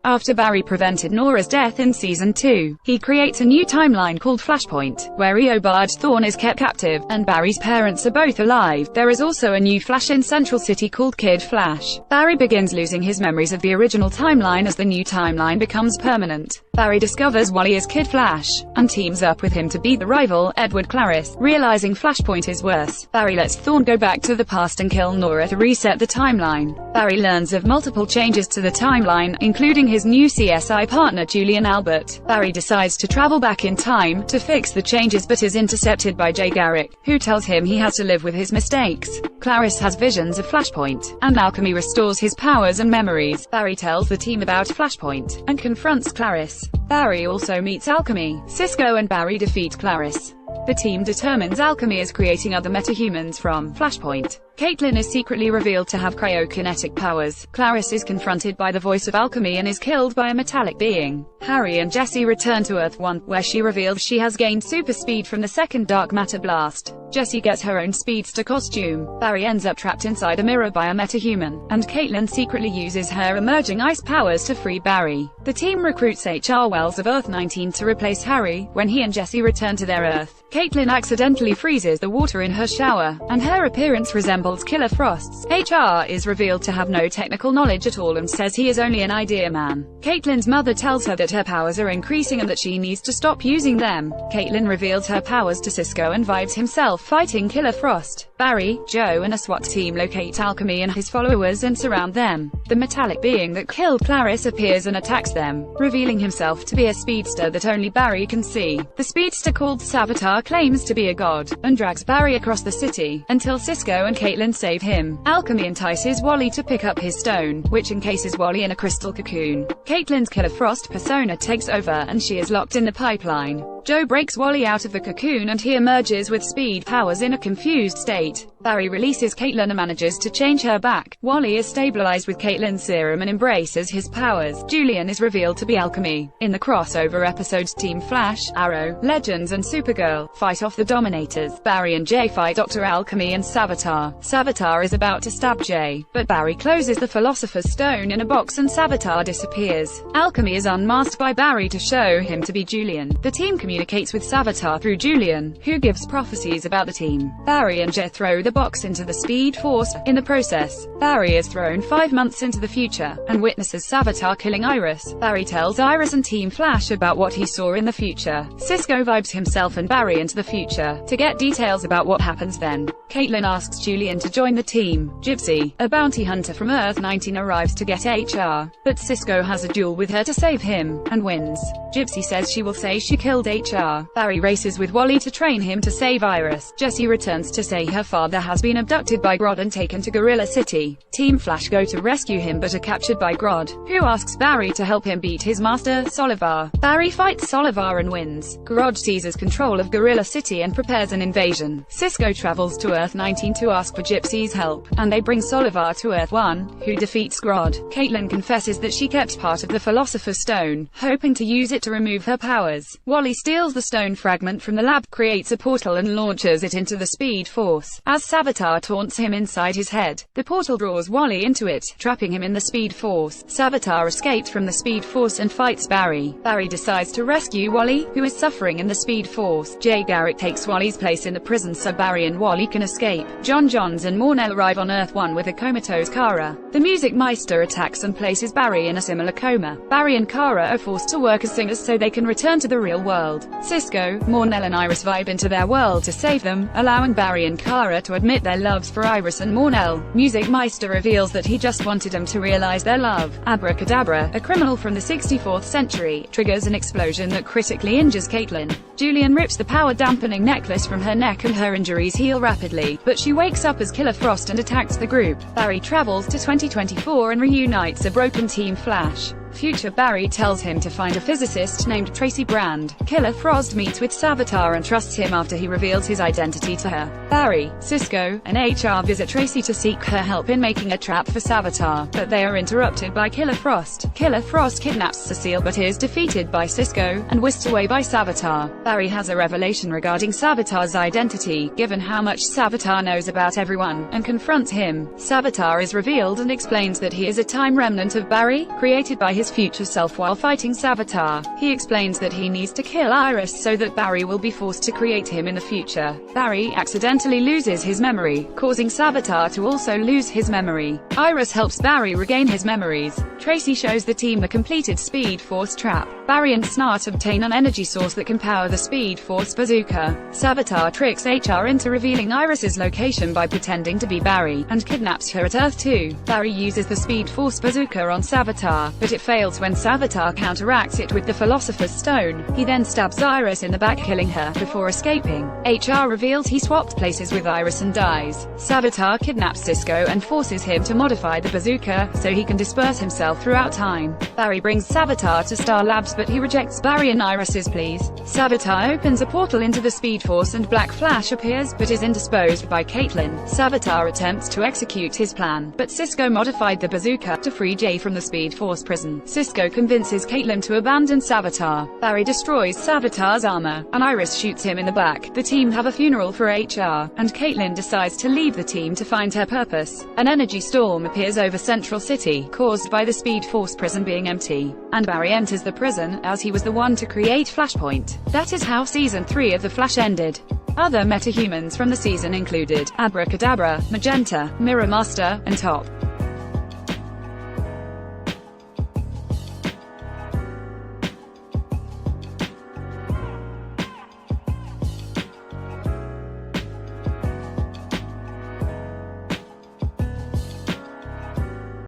After Barry prevented Nora's death in Season 2, he creates a new timeline called Flashpoint, where Eobard Thawne is kept captive, and Barry's parents are both alive. There is also a new Flash in Central City called Kid Flash. Barry begins losing his memories of the original timeline as the new timeline becomes permanent. Barry discovers Wally is Kid Flash, and teams up with him to beat the rival, Edward Claris. Realizing Flashpoint is worse, Barry lets Thawne go back to the past and kill Nora to reset the timeline. Barry learns of multiple changes to the timeline, including his new CSI partner Julian Albert. Barry decides to travel back in time to fix the changes but is intercepted by Jay Garrick, who tells him he has to live with his mistakes. Claris has visions of Flashpoint, and alchemy restores his powers and memories. Barry tells the team about Flashpoint, and confronts Claris. Barry also meets Alchemy. Cisco and Barry defeat Claris. The team determines Alchemy is creating other metahumans from Flashpoint. Caitlin is secretly revealed to have cryokinetic powers. Claris is confronted by the voice of Alchemy and is killed by a metallic being. Harry and Jessie return to Earth-1, where she reveals she has gained super speed from the second dark matter blast. Jessie gets her own speedster costume. Barry ends up trapped inside a mirror by a metahuman, and Caitlin secretly uses her emerging ice powers to free Barry. The team recruits H.R. Wells of Earth-19 to replace Harry. When he and Jessie return to their Earth, Caitlin accidentally freezes the water in her shower, and her appearance resembles Killer Frost's. HR is revealed to have no technical knowledge at all and says he is only an idea man. Caitlin's mother tells her that her powers are increasing and that she needs to stop using them. Caitlin reveals her powers to Cisco and Vibes himself fighting Killer Frost. Barry, Joe and a SWAT team locate Alchemy and his followers and surround them. The metallic being that killed Claris appears and attacks them, revealing himself to be a speedster that only Barry can see. The speedster called Savitar claims to be a god, and drags Barry across the city, until Cisco and Caitlin save him. Alchemy entices Wally to pick up his stone, which encases Wally in a crystal cocoon. Caitlin's Killer Frost persona takes over and she is locked in the pipeline. Joe breaks Wally out of the cocoon and he emerges with speed powers in a confused state. Barry releases Caitlin and manages to change her back. Wally is stabilized with Caitlin's serum and embraces his powers. Julian is revealed to be Alchemy. In the crossover episodes Team Flash, Arrow, Legends and Supergirl fight off the Dominators. Barry and Jay fight Dr. Alchemy and Savitar. Savitar is about to stab Jay, but Barry closes the Philosopher's Stone in a box and Savitar disappears. Alchemy is unmasked by Barry to show him to be Julian. The team communicates with Savitar through Julian, who gives prophecies about the team. Barry and Jay throw the box into the Speed Force. In the process, Barry is thrown 5 months into the future, and witnesses Savitar killing Iris. Barry tells Iris and Team Flash about what he saw in the future. Cisco vibes himself and Barry into the future, to get details about what happens then. Caitlin asks Julian to join the team. Gypsy, a bounty hunter from Earth-19 arrives to get HR, but Cisco has a duel with her to save him, and wins. Gypsy says she will say she killed HR. Barry races with Wally to train him to save Iris. Jessie returns to say her father has been abducted by Grodd and taken to Gorilla City. Team Flash go to rescue him but are captured by Grodd, who asks Barry to help him beat his master, Solivar. Barry fights Solivar and wins. Grodd seizes control of Gorilla City and prepares an invasion. Cisco travels to Earth-19 to ask for Gypsy's help, and they bring Solivar to Earth-1, who defeats Grodd. Caitlin confesses that she kept part of the Philosopher's Stone, hoping to use it to remove her powers. Wally steals the stone fragment from the lab, creates a portal and launches it into the Speed Force. As Savitar taunts him inside his head, the portal draws Wally into it, trapping him in the Speed Force. Savitar escapes from the Speed Force and fights Barry. Barry decides to rescue Wally, who is suffering in the Speed Force. Jay Garrick takes Wally's place in the prison so Barry and Wally can escape. John Johns and Mornell arrive on Earth-1 with a comatose Kara. The Music Meister attacks and places Barry in a similar coma. Barry and Kara are forced to work as singers so they can return to the real world. Cisco, Mornell and Iris vibe into their world to save them, allowing Barry and Kara to admit their loves for Iris and Mornell. Music Meister reveals that he just wanted them to realize their love. Abracadabra, a criminal from the 64th century, triggers an explosion that critically injures Caitlin. Julian rips the power-dampening necklace from her neck and her injuries heal rapidly, but she wakes up as Killer Frost and attacks the group. Barry travels to 2024 and reunites a broken Team Flash. Future Barry tells him to find a physicist named Tracy Brand. Killer Frost meets with Savitar and trusts him after he reveals his identity to her. Barry, Cisco, and HR visit Tracy to seek her help in making a trap for Savitar, but they are interrupted by Killer Frost. Killer Frost kidnaps Cecile but is defeated by Cisco, and whisked away by Savitar. Barry has a revelation regarding Savitar's identity, given how much Savitar knows about everyone, and confronts him. Savitar is revealed and explains that he is a time remnant of Barry, created by his his future self while fighting Savitar. He explains that he needs to kill Iris so that Barry will be forced to create him in the future. Barry accidentally loses his memory, causing Savitar to also lose his memory. Iris helps Barry regain his memories. Tracy shows the team the completed Speed Force trap. Barry and Snart obtain an energy source that can power the Speed Force bazooka. Savitar tricks HR into revealing Iris's location by pretending to be Barry, and kidnaps her at Earth 2. Barry uses the Speed Force bazooka on Savitar, but it fails when Savitar counteracts it with the Philosopher's Stone. He then stabs Iris in the back, killing her, before escaping. HR reveals he swapped places with Iris and dies. Savitar kidnaps Cisco and forces him to modify the bazooka, so he can disperse himself throughout time. Barry brings Savitar to Star Labs, but he rejects Barry and Iris's pleas. Savitar opens a portal into the Speed Force and Black Flash appears, but is indisposed by Caitlin. Savitar attempts to execute his plan, but Cisco modified the bazooka to free Jay from the Speed Force prison. Cisco convinces Caitlin to abandon Savitar. Barry destroys Savitar's armor, and Iris shoots him in the back. The team have a funeral for HR, and Caitlin decides to leave the team to find her purpose. An energy storm appears over Central City, caused by the Speed Force prison being empty, and Barry enters the prison, as he was the one to create Flashpoint. That is how Season 3 of The Flash ended. Other metahumans from the season included Abracadabra, Magenta, Mirror Master, and Top.